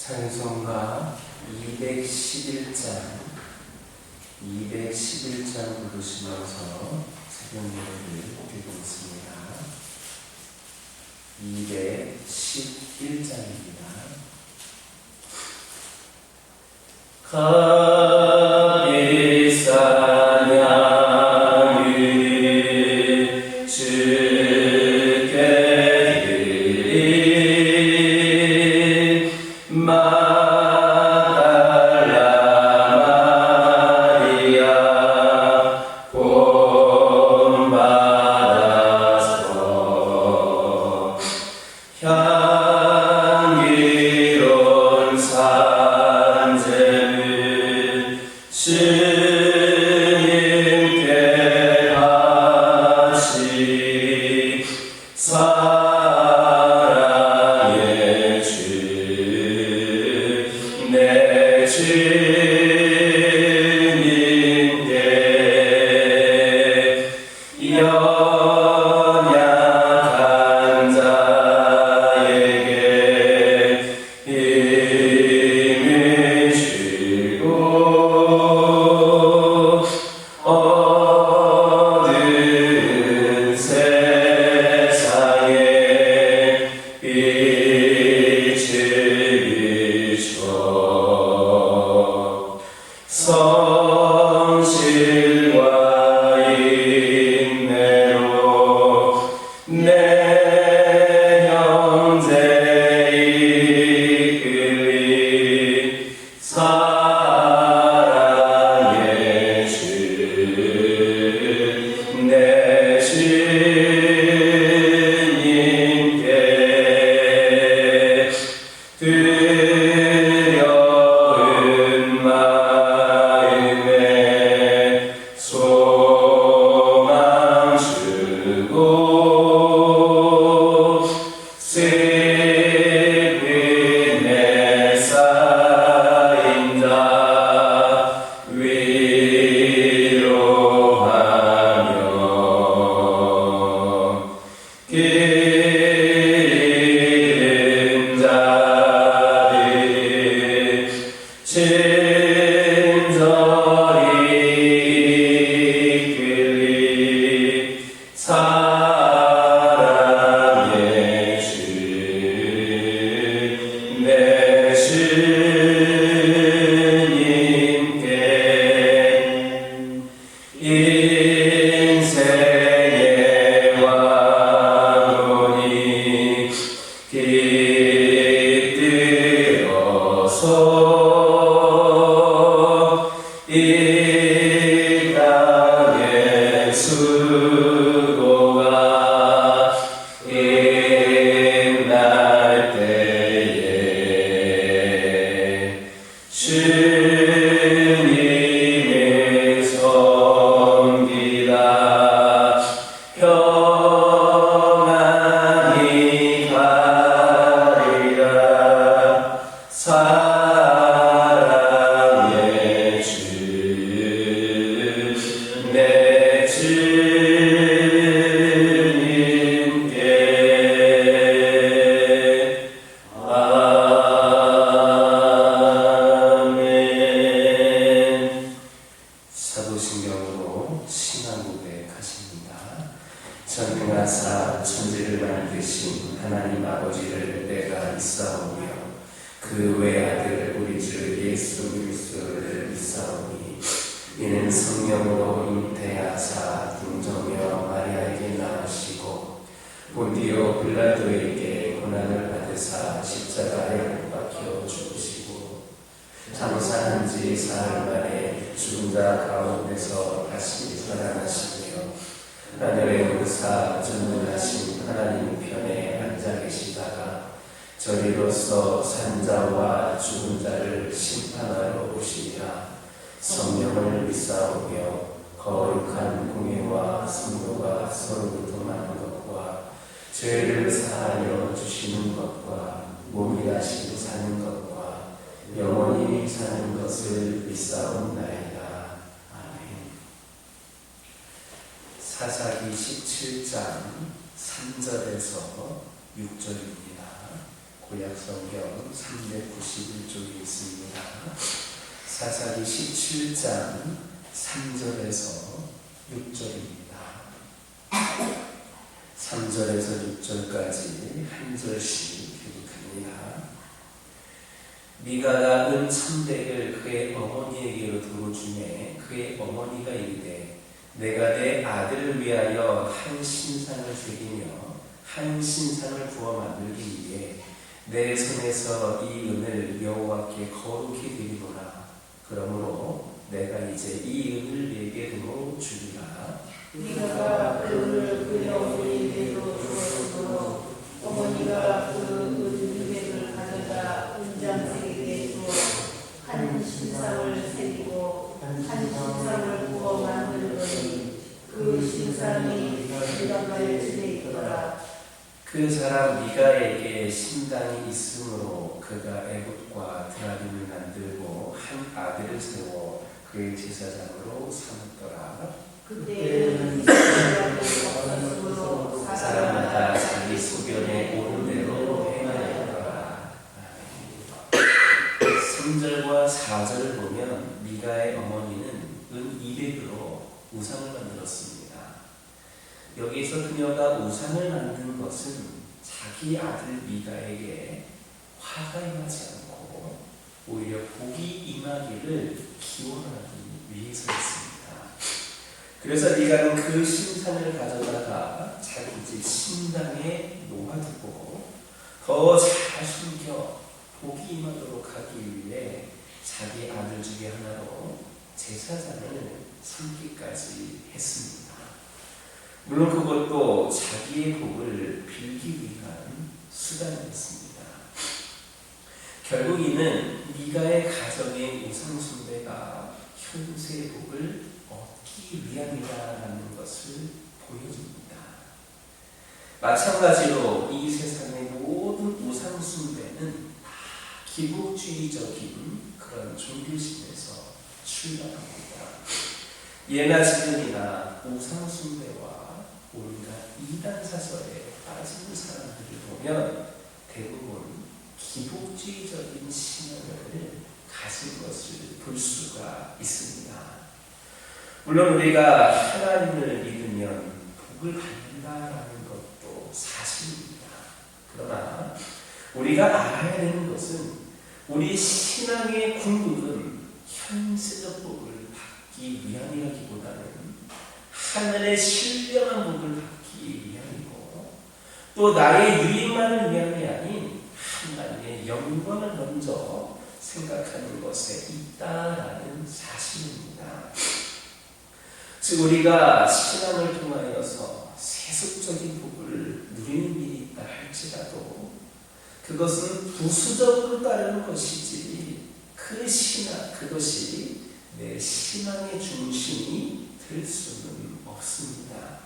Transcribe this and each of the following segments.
찬송가 211장 부르시면서 새벽 예배를 드리고 있습니다. 211장입니다. 전능하사 천지를 만드신 하나님 아버지를 내가 믿사오며 그 외아들 우리 주 예수 그리스도를 믿사오니 이는 성령으로 잉태하사 동정녀 마리아에게 낳으시고 본디오 빌라도에게 고난을 받으사 십자가에 못 박혀 죽으시고 장사한 지 사흘 만에 죽은 자 가운데서 다시 살아나시며 하늘에 오르사 전능하신 하나님 편에 앉아 계시다가 저리로서 산자와 죽은 자를 심판하러 오시리라. 성령을 믿사오며 거룩한 공예와 성도가 서로 교통하는 것과 죄를 사하여 주시는 것과 몸이 다시 사는 것과 영원히 사는 것을 믿사옵나이다. 사사기 17장 3절에서 6절입니다. 구약성경 391쪽에 있습니다. 사사기 17장 3절에서 6절입니다. 3절에서 6절까지 한 절씩 교독합니다. 미가가 은 1,100을 그의 어머니에게로 들어주매 그의 어머니가 이르되 내가 내 아들을 위하여 한 신상을 새기며 한 신상을 부어 만들기 위해 내 손에서 이 은을 여호와께 거룩히 드리노라. 그러므로 내가 이제 이 은을 네게로 주리라. 미가가 그 은을 그의 어머니에게로 주었으므로 어머니가 그 은 200을 가져다 은장색에게 주어 한 신상을 새기고 한 신상을 부어 만들더니 그 신상이 미가의 집에 있더라. 그 사람 미가에게 신당이 있으므로 그가 애굽과 드라빔을 만들고 한 아들을 세워 그의 제사장으로 삼았더라. 그때는 이스라엘이 없었으므로 사람마다 자기 소견에 옳은 대로 행하였더라. 3절과 4절을 보면 미가의 어머니는 은 200으로 우상을 만들었습니다. 여기서 그녀가 우상을 만든 것은 자기 아들 미가에게 화가 임하지 않고 오히려 복이 임하기를 기원하기 위해서였습니다. 그래서 미가는 그 신상을 가져다가 자기 집 신당에 놓아두고 더 잘 숨겨 복이 임하도록 하기 위해 자기 아들 중에 하나로 제사장을 삼기까지 했습니다. 물론 그것도 자기의 복을 빌기 위한 수단이었습니다. 결국 이는 미가의 가정의 우상 숭배가 현세의 복을 얻기 위함이라는 것을 보여줍니다. 마찬가지로 이 세상의 모든 우상 숭배는 다 기복주의적인 그런 종교심에서 출발합니다. 예나 지금이나 우상 숭배와 온갖 이단 사설에 빠진 사람들을 보면 대부분 기복주의적인 신앙을 가진 것을 볼 수가 있습니다. 물론 우리가 하나님을 믿으면 복을 받는다라는 것도 사실입니다. 그러나 우리가 알아야 되는 것은 우리 신앙의 궁극은 현세적 복을 받기 위함이라기보다는 하늘의 신령한 복을 받기 위함이고 또 나의 유익만을 위함이 아닌 하나님의 영광을 먼저 생각하는 것에 있다라는 사실입니다. 즉 우리가 신앙을 통하여서 세속적인 복을 누리는 일이 있다 할지라도 그것은 부수적으로 따르는 것이지 그 신앙 그것이 내 신앙의 중심이 될 수는 없습니다.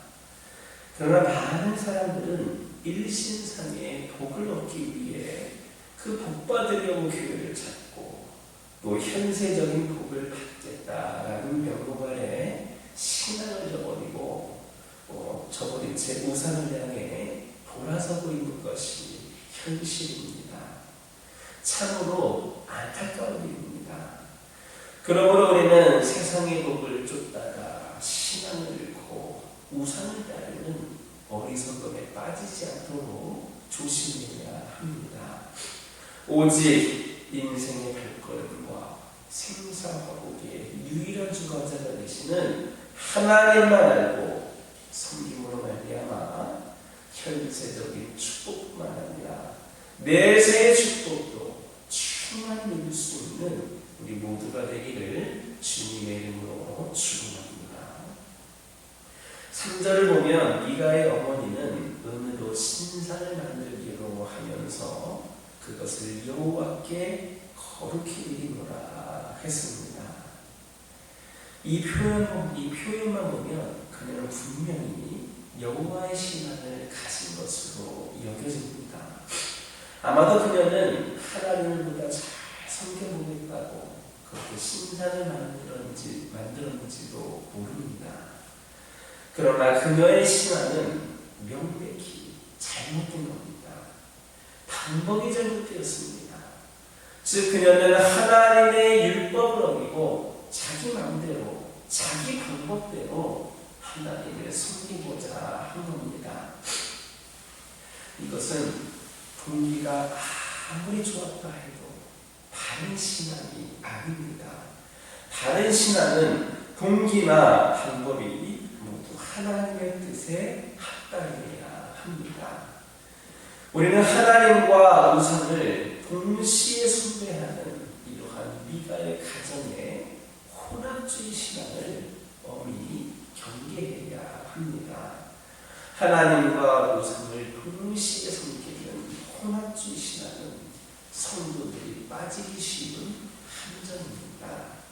그러나 많은 사람들은 일신상의 복을 얻기 위해 그 복받으려고 교회를 찾고 또 현세적인 복을 받겠다라는 명목 아래 신앙을 저버린 채 우상을 향해 돌아서고 있는 것이 현실입니다. 참으로 안타까운 일입니다. 그러므로 우리는 세상의 복을 쫓다가 신앙을 잃고 우상을 따르는 어리석음에 빠지지 않도록 조심해야 합니다. 오직 인생의 발걸음과 생사화복의 유일한 주관자가 되시는 하나님만 알고 섬김으로 말미암아 현세적인 축복뿐만 아니라 내세의 축복도 충만히 누릴 수 있는 우리 모두가 되기를 주님의 이름으로 축원합니다. 3절을 보면 미가의 어머니는 은으로 신상을 만들기로 하면서 그것을 여호와께 거룩히 드리노라 했습니다. 이 표현만 보면 그녀는 분명히 여호와의 신앙을 가진 것으로 여겨집니다. 아마도 그녀는 하나님을 보다 잘 섬겨보겠다고 그렇게 신상을 만들었는지도 모릅니다. 그러나 그녀의 신앙은 명백히 잘못된 겁니다. 방법이 잘못되었습니다. 즉 그녀는 하나님의 율법을 어기고 자기 마음대로 자기 방법대로 하나님을 섬기고자 한 겁니다. 이것은 동기가 아무리 좋았다 해도 바른 신앙이 아닙니다. 바른 신앙은 동기나 방법이 모두 하나님의 뜻에 합당해야 합니다. 우리는 하나님과 우상을 동시에 숭배하는 이러한 미가의 가정에 혼합주의 신앙을 엄히 경계해야 합니다. 하나님과 우상을 동시에 섬기는 혼합주의 신앙은 성도들이 빠지기 쉬운 함정입니다.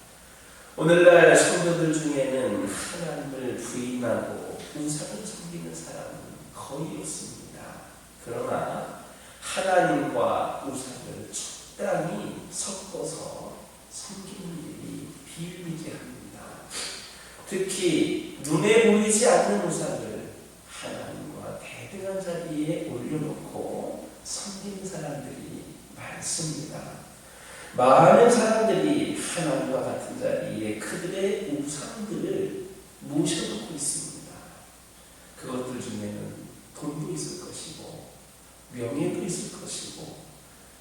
오늘날 성도들 중에는 하나님을 부인하고 우상을 섬기는 사람은 거의 없습니다. 그러나 하나님과 우상을 적당히 섞어서 섬기는 일이 비일비재합니다. 특히 눈에 보이지 않는 우상을 하나님과 대등한 자리에 올려놓고 섬기는 사람들이 많습니다. 많은 사람들이 하나님과 같은 자리에 그들의 우상들을 모셔놓고 있습니다. 그것들 중에는 돈도 있을 것이고 명예도 있을 것이고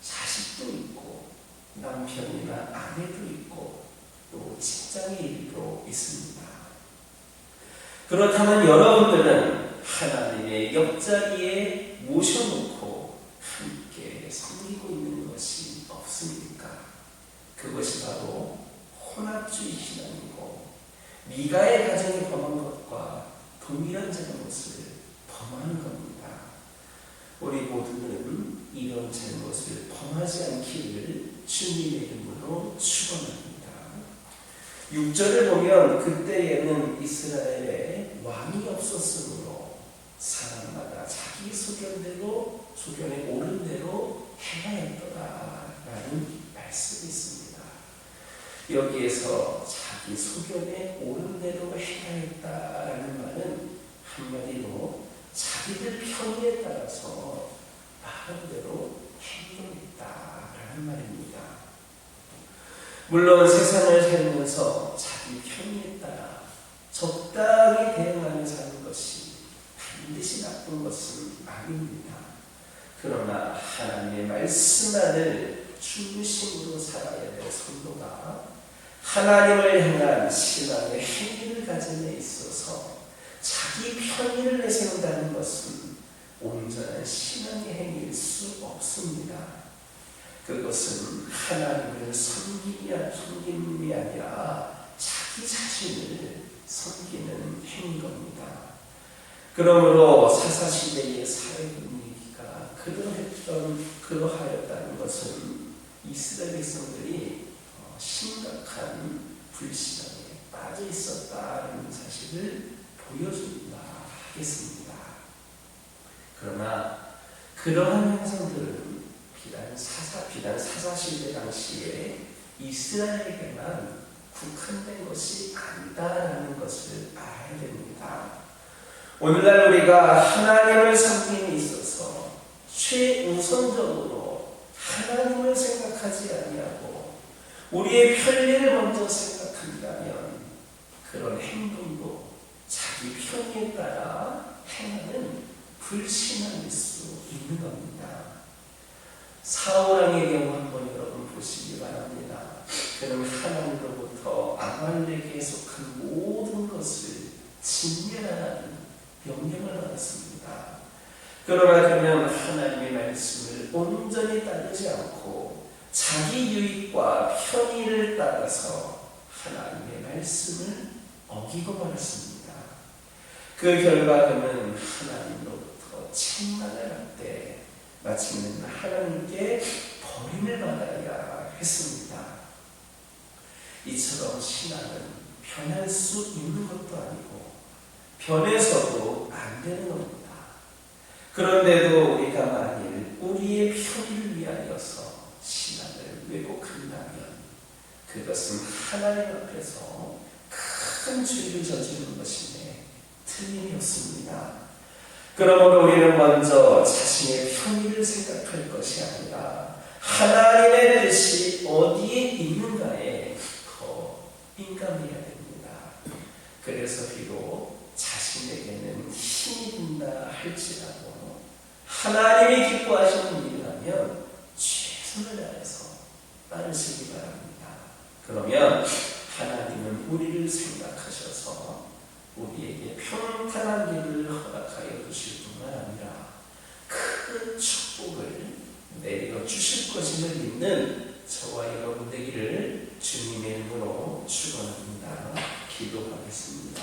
자식도 있고 남편이나 아내도 있고 또 직장의 일도 있습니다. 그렇다면 여러분들은 하나님의 옆자리에 모셔놓고 함께 섬기고 있는 것이 없습니까? 그것이 바로 혼합주의 신앙이고 미가의 가정이 범한 것과 동일한 잘못을 범하는 겁니다. 우리 모두는 이런 잘못을 범하지 않기를 주님의 이름으로 축원합니다. 6절을 보면 그때에는 이스라엘에 왕이 없었으므로 사람마다 자기 소견에 옳은 대로 행하였더라 라는 말씀이 있습니다. 여기에서 자기 소견에 옳은 대로 행하였다라는 말은 한마디로 자기들 편의에 따라서 마음대로 행동했다라는 말입니다. 물론 세상을 살면서 자기 편의에 따라 적당히 대응하며 사는 것이 반드시 나쁜 것은 아닙니다. 그러나 하나님의 말씀만을 중심으로 살아야 될 성도가 하나님을 향한 신앙의 행위를 가진 데 있어서 자기 편의를 내세운다는 것은 온전한 신앙의 행위일 수 없습니다. 그것은 하나님을 섬김이 아니라 자기 자신을 섬기는 행위인 겁니다. 그러므로 사사시대의 사회 분위기가 그러하였다는 것은 이스라엘 백성들이 심각한 불신앙에 빠져 있었다는 사실을 보여준다 하겠습니다. 그러나 그러한 현상들은 비단 사사시대 당시에 이스라엘에게만 국한된 것이 아니다라는 것을 알아야 됩니다. 오늘날 우리가 하나님을 섬김에 있어서 최우선적으로 하나님을 생각하지 아니하고 우리의 편리를 먼저 생각한다면 그런 행동도 자기 편의에 따라 행하는 불신앙일 수 있는 겁니다. 사울왕의 경우 한번 여러분 보시기 바랍니다. 그는 하나님으로부터 아말렉에 속한 모든 것을 진멸하라는 명령을 받았습니다. 그러나 그는 하나님의 말씀을 온전히 따르지 않고 자기 유익과 편의를 따라서 하나님의 말씀을 어기고 말았습니다. 그 결과 그는 하나님으로부터 책망을 받되 마침내 하나님께 버림을 받아야 했습니다. 이처럼 신앙은 변할 수 있는 것도 아니고 변해서도 안 되는 겁니다. 그런데도 우리가 만일 우리의 편의를 위하여서 신앙을 왜곡한다면 그것은 하나님 앞에서 큰 죄를 저지르는 것임에 틀림이 없습니다. 그러므로 우리는 먼저 자신의 편의를 생각할 것이 아니라 하나님의 뜻이 어디에 있는가에 더 민감해야 됩니다. 그래서 비록 자신에게는 힘이 든다 할지라도 하나님이 기뻐하시는 일이라면 최선을 다해서 따르시기 바랍니다. 그러면 하나님은 우리를 생각하셔서 우리에게 평탄한 길을 허락하여 주실 뿐만 아니라 큰 축복을 내려주실 것임을 믿는 저와 여러분 되기를 주님의 이름으로 축원합니다. 기도하겠습니다.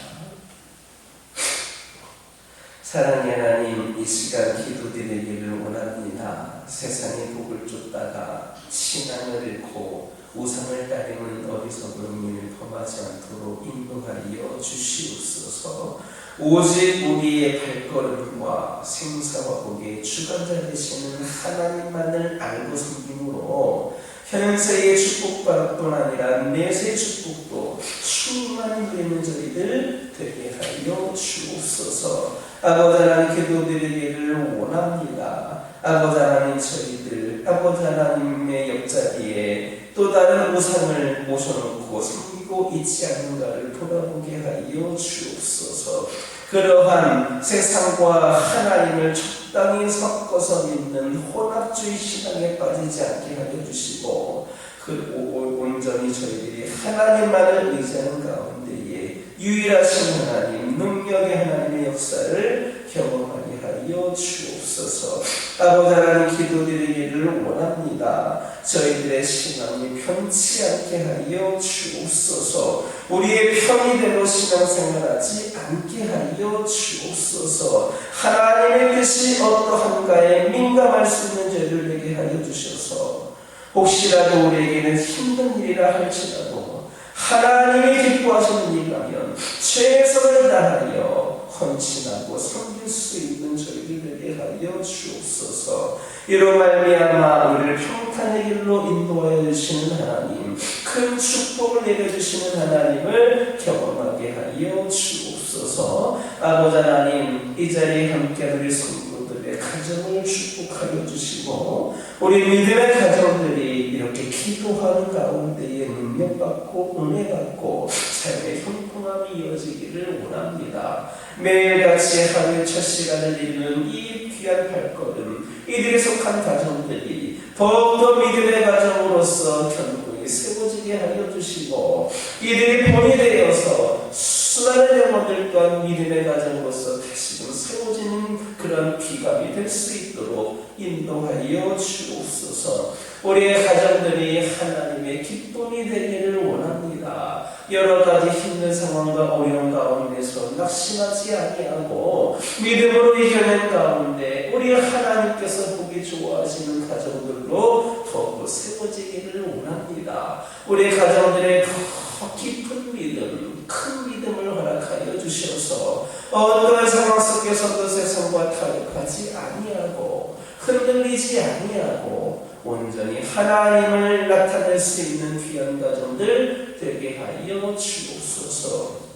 사랑의 하나님, 이 시간 기도드리기를 원합니다. 세상의 복을 쫓다가 신앙을 잃고 우상을 따르는 어리석은 일을 범하지 않도록 인도하여 주시옵소서. 오직 우리의 발걸음과 생사와 복의 주관자 되시는 하나님만을 알고 섬김으로 현세의 축복받을 뿐 아니라 내세의 축복도 충만히 누리는 저희들 되게 하여 주옵소서. 아버지 하나님, 기도드리기를 원합니다. 아버지 하나님, 저희들 아버지 하나님의 옆자리에 또 다른 우상을 모셔놓고 섬기고 있지 않는가를 돌아보게 하여 주옵소서. 그러한 세상과 하나님을 적당히 섞어서 믿는 혼합주의 신앙에 빠지지 않게 하여 주시고, 온전히 저희들이 하나님만을 의지하는 가운데에 유일하신 하나님, 능력의 하나님의 역사를 경험하게 하여 주옵소서. 아버지 하나님, 기도드리기를 원합니다. 저희들의 신앙이 편치 않게 하여 주옵소서. 우리의 편의대로 신앙생활하지 않게 하여 주옵소서. 하나님의 뜻이 어떠한가에 민감할 수 있는 죄를 내게 하여 주셔서 혹시라도 우리에게는 힘든 일이라 할지라도 하나님이 기뻐하시는 일이라면 최선을 다하여 헌신하고 섬길 수 있는 저희를 되게 하여 주옵소서. 이로 말미암아 우리를 평탄의 길로 인도하여 주시는 하나님, 큰 축복을 내려주시는 하나님을 경험하게 하여 주옵소서. 아버지 하나님, 이 자리에 함께하는 우리 성도들의 가정을 축복하여 주시고, 우리 믿음의 가정들이 이렇게 기도하는 가운데에 능력받고 은혜받고 삶의 형통함이 이어지기를 원합니다. 매일같이 하루의 첫 시간을 읽는 이 귀한 발걸음, 이들이 속한 가정들이 더욱더 믿음의 가정으로서 견고히 세워지게 하여 주시고, 이들이 본이 되어서 수많은 영혼들 또한 믿음의 가정으로서 다시금 세워지는 그런 귀감이 될 수 있도록 인도하여 주옵소서. 우리의 가정들이 하나님의 기쁨이 되기를 원합니다. 여러 가지 힘든 상황과 어려운 가운데서 낙심하지 아니하고 믿음으로 이겨낸 가운데 우리 하나님께서 보기 좋아하시는 가정들로 더욱 세워지기를 원합니다. 우리 가정들의 더 깊은 믿음, 큰 믿음을 허락하여 주셔서 어떤 상황 속에서도 세상과 타협하지 아니하고 흔들리지 아니하고 온전히 하나님을 나타낼 수 있는 귀한 가정들 되게 하여 주옵소서.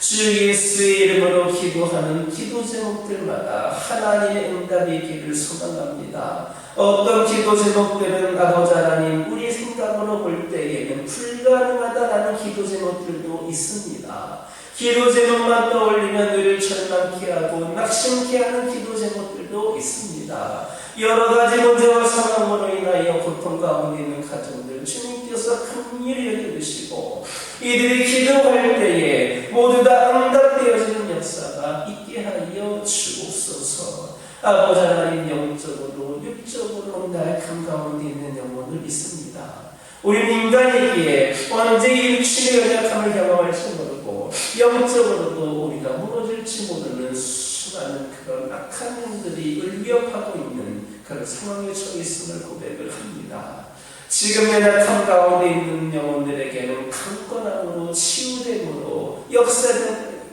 주 예수의 이름으로 기도하는 기도 제목들마다 하나님의 응답이 있기를 소망합니다. 어떤 기도 제목들은 아버지 하나님, 우리 생각으로 볼 때에는 불가능하다라는 기도 제목들도 있습니다. 기도 제목만 떠올리면 늘 절망케 하고 낙심케 하는 기도 제목들도 있습니다. 여러 가지 문제와 상황으로 인하여 고통 가운데 있는 가정들 주님께서 긍휼히 여겨주시고 이들이 기도할 때에 모두 다 응답되어지는 역사가 있게 하여 주옵소서. 아버지 하나님, 영적으로 육적으로 나약한 가운데 있는 영혼을 있습니다. 우리는 인간이기에 언제 이 육신의 연약함을 경험할지 모르고 영적으로도 우리가 무너질지 모르는 수많은 그런 악한 영들이 위협하고 있는 그런 상황에 처해 있음을 고백을 합니다. 지금 연약함 가운데 있는 영혼들에게는 강건함으로 치유됨으로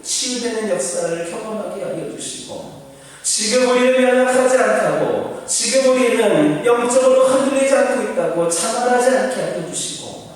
치유되는 역사를 경험하게 하여 주시고, 지금 우리는 연약하지 않다고, 지금 우리는 영적으로 흔들리지 않고 있다고 자만하지 않게 하여 주시고,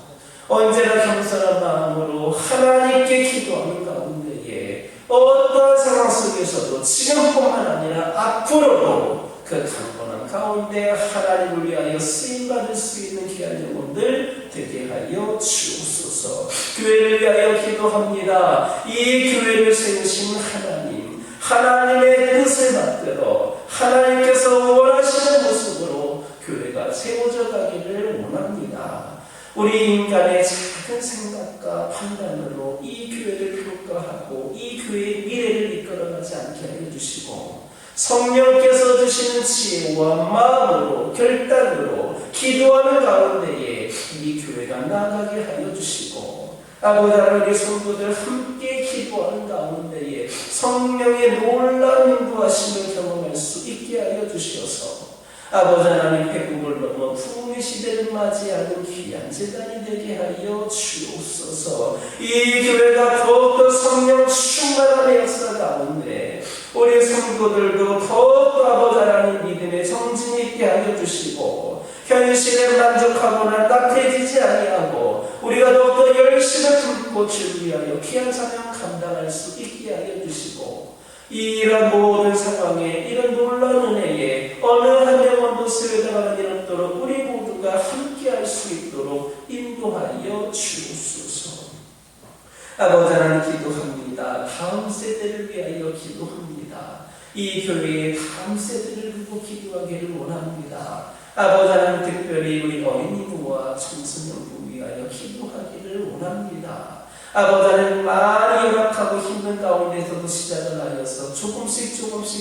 언제나 겸손한 마음으로 하나님께 기도하는 가운데에 어떠한 상황 속에서도 지금뿐만 아니라 앞으로도 그 강건한 가운데 하나님을 위하여 쓰임받을 수 있는 귀한 영혼들 되게 하여 주옵소서. 교회를 위하여 기도합니다. 이 교회를 세우신 하나님, 하나님의 뜻을 받들어 하나님께서 원하시는 모습으로 교회가 세워져 가기를 원합니다. 우리 인간의 작은 생각과 판단으로 이 교회를 평가하고 이 교회의 미래를 이끌어가지 않게 하여 주시고, 성령께서 주시는 지혜와 마음으로 결단으로 기도하는 가운데에 이 교회가 나아가게 하여 주시고, 아버지 하나님, 우리 성도들 함께 기도하는 가운데에 성령의 놀라운 인도하심을 경험할 수 있게 하여 주시어서 아버지 하나님, 회복을 넘어 부흥의 시대를 맞이하는 귀한 제단이 되게 하여 주옵소서. 이 교회가 더욱더 성령 충만함의 역사 가운데 우리 성도들도 더욱더 아버지 하나님 믿음의 정진이 있게 하여 주시고, 현실에 만족하거나 낙해지지 아니하고 우리가 더욱더 열심을 품고 주를 위하여 귀한 사명 감당할 수 있게 하여 주시고, 이런 모든 상황에 이런 놀라운 은혜에 어느 한 영혼도 쓰여져가는 일 없도록 우리 모두가 함께할 수 있도록 인도하여 주옵소서. 아버지 하나님, 기도합니다. 다음 세대를 위하여 기도합니다. 이 교회의 다음 세대를 두고 기도하기를 원합니다. 아버지 하나님, 특별히 우리 어린이부와 청소년부 위하여 기도하기를 원합니다. 아버지 하나님, 많이 열악하고 힘든 가운데서도 시작을 하여서 조금씩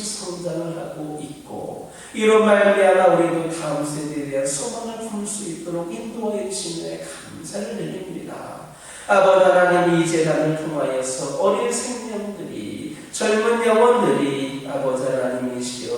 성장을 하고 있고, 이로 말미암아 우리도 다음 세대에 대한 소망을 품을 수 있도록 인도하여 주시는 감사를 드립니다. 아버지 하나님, 이 재단을 통하여서 어린 생명들이, 젊은 영혼들이 아버지 하나님이시여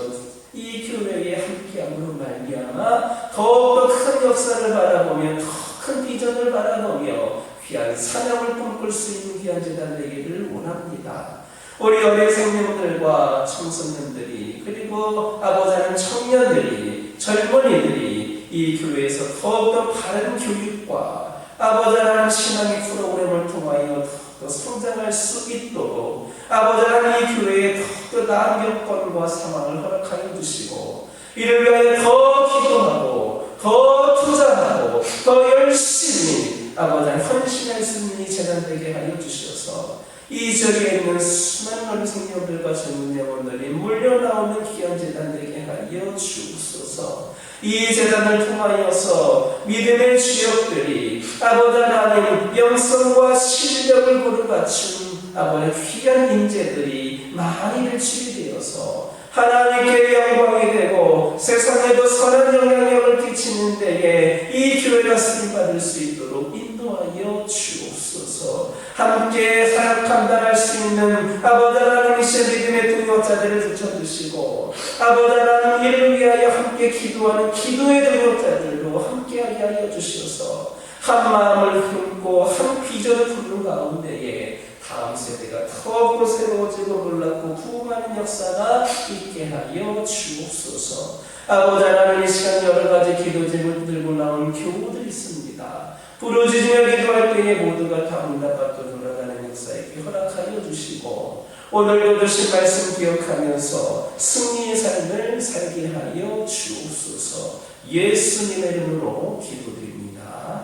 이 교회에 함께함으로 말미암아 더욱더 큰 역사를 바라보며 더 큰 비전을 바라보며 귀한 사명을 꿈꿀 수 있는 귀한 재단 되기를 원합니다. 우리 어린 생명들과 청소년들이, 그리고 아버지 하나님, 청년들이, 젊은이들이 이 교회에서 더욱더 바른 교육과 아버지 하나님 신앙의 프로그램을 통하여 더 성장할 수 있도록 아버지 하나님, 이 교회에 더욱더 나은 여건과 상황을 허락하여 주시고, 이를 위하여 더 기도하고 더 투자하고 더 열심히 아버지 하나님 헌신할 수 있는 이 재단 되게 하여 주셔서 이 자리에 있는 수많은 어린 생명들과 젊은 영혼들이 물려나오는 귀한 재단 되게 하여 주옵소서. 이 재단을 통하여서 믿음의 주역들이 아버지 하나님 영성과 실력을 고루 갖춘 아버지 귀한 인재들이 많이 배출이 되어서 하나님께 영광이 되고 세상에도 선한 영향력을 끼치는 데에 이 교회가 쓰임받을 수 있도록 인도하여 주옵소서. 함께 사역 감당할 수 있는 아버지 하나님이신 믿음의 동역자들을 붙여주시고, 아버지 하나님, 이를 위하여 함께 기도하는 기도의 동역자들로 함께하게 하여 주셔서 한 마음을 품고 한 비전을 품는 가운데에 다음 세대가 더욱더 새로워지고 놀랍고 부흥하는 역사가 있게 하여 주옵소서. 아버지 하나님, 이 시간 여러 가지 기도 제목을 들고 나온 교우들이 있습니다. 부르짖으며 기도할 때에 모두가 다 응답받고 돌아가는 역사 있게 허락하여 주시고, 오늘도 주신 말씀 기억하면서 승리의 삶을 살게 하여 주옵소서. 예수님의 이름으로 기도드립니다.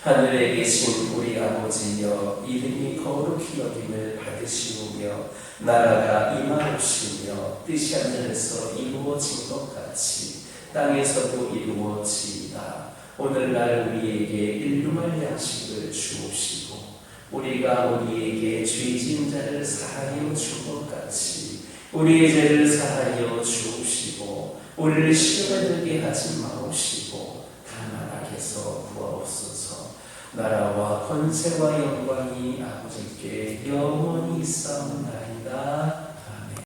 하늘에 계신 우리 아버지여, 이름이 거룩히 여김을 받으시오며 나라가 임하옵시며 뜻이 하늘에서 이루어진 것 같이 땅에서도 이루어지이다. 오늘날 우리에게 일용할 양식을 주옵시고 우리가 우리에게 죄 지은 자를 사하여 준 것 같이 우리의 죄를 사하여 주옵시고 우리를 시험에 들게 하지 마옵시고 다만 악에서 구하옵소서. 나라와 권세와 영광이 아버지께 영원히 있사옵나이다.